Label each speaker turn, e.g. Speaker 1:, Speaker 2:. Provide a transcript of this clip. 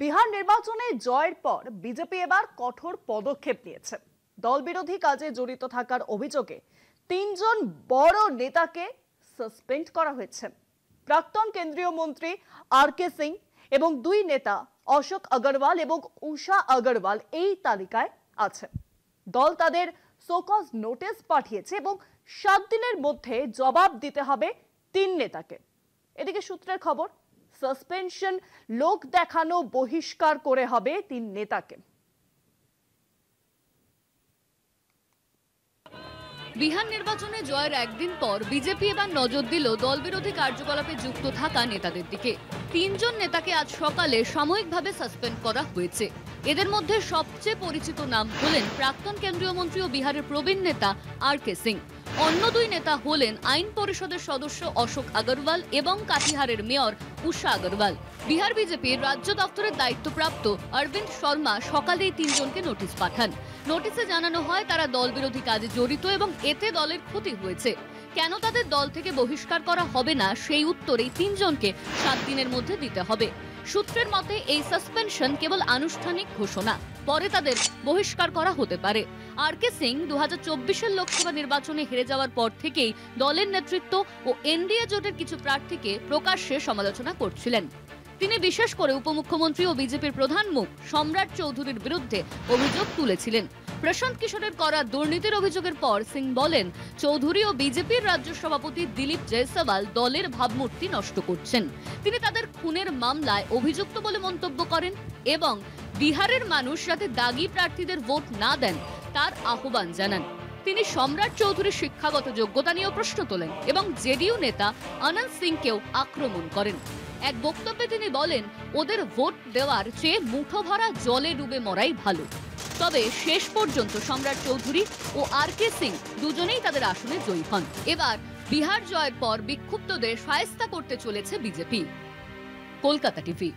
Speaker 1: বিহার নির্বাচনে জয়ের পর বিজেপি এবার কঠোর পদক্ষেপ নিয়েছে। দল বিরোধী কাজে জড়িত থাকার অভিযোগে তিনজন বড় নেতাকে সাসপেন্ড করা হয়েছে। প্রাক্তন কেন্দ্রীয় মন্ত্রী আর.কে. সিং এবং দুই নেতা অশোক আগরওয়াল এবং উষা আগরওয়াল এই তালিকায় আছে। দল তাদের শোকজ নোটিশ পাঠিয়েছে এবং 7 দিনের মধ্যে জবাব দিতে হবে তিন নেতাকে। এদিকে সূত্রের খবর, সাসপেনশন, লোক দেখানো, বহিষ্কার করে হবে তিন নেতাকে।
Speaker 2: বিহার নির্বাচনে জয়ের একদিন পর বিজেপি এবার নজর দিল দল বিরোধী কার্যকলাপে যুক্ত থাকা নেতাদের দিকে। তিনজন নেতাকে আজ সকালে সাময়িকভাবে সাসপেন্ড করা হয়েছে। এদের মধ্যে সবচেয়ে পরিচিত নাম হলেন প্রাক্তন কেন্দ্রীয় মন্ত্রী ও বিহারের প্রবীণ নেতা আর.কে. সিং। অন্য দুই নেতা হলেন আইন পরিষদের সদস্য অশোক আগরওয়াল এবং কাটিহারের মেয়র উষা আগরওয়াল। বিহার বিজেপির রাজ্য দপ্তরের দায়িত্বপ্রাপ্ত অরবিন্দ শর্মা সকালে এই তিনজনকে নোটিশ পাঠান। নোটিশে জানানো হয় তারা দল বিরোধী কাজে জড়িত এবং এতে দলের ক্ষতি হয়েছে। কেন তাদের দল থেকে বহিষ্কার করা হবে না সেই উত্তর এই তিনজনকে 7 দিনের মধ্যে দিতে হবে। সূত্রের মতে এই সাসপেনশন কেবল আনুষ্ঠানিক ঘোষণা, পরে তাদের বহিষ্কার করা হতে পারে। আর.কে. সিং 2024-এর লোকসভা নির্বাচনে হেরে যাওয়ার পর থেকেই দলের নেতৃত্ব ও এনডিএ জোটের কিছু প্রার্থীকে প্রকাশ্যে সমালোচনা করছিলেন। তিনি বিশেষ করে উপমুখ্যমন্ত্রী ও বিজেপির প্রধান মুখ সম্রাট চৌধুরীর বিরুদ্ধে অভিযোগ তুলেছিলেন। প্রশান্ত কিশোরের করা দুর্নীতির অভিযোগের পর সিং বলেন, চৌধুরী ও বিজেপির রাজ্য সভাপতি দিলীপ জয়সওয়াল দলের ভাবমূর্তি নষ্ট করছেন। তিনি তাদের খুনের মামলায় অভিযুক্ত বলে মন্তব্য করেন এবং বিহারের মানুষ যাতে দাগি প্রার্থীদের ভোট না দেন তার আহ্বান জানান। তিনি সম্রাট চৌধুরীর শিক্ষাগত যোগ্যতা নিয়েও প্রশ্ন তোলেন এবং জেডিইউ নেতা আনন্দ সিংকেও আক্রমণ করেন। এক বক্তব্যে তিনি বলেন, ওদের ভোট দেওয়ার চেয়ে মুঠো ভরা জলে ডুবে মরাই ভালো। তবে শেষ পর্যন্ত সম্রাট চৌধুরী ও আর.কে. সিং দুজনেই তাদের আসনে জয়ী হন। এবার বিহার জয়ের পর বিক্ষুব্ধদের শায়েস্তা করতে চলেছে বিজেপি। কলকাতা টিভি।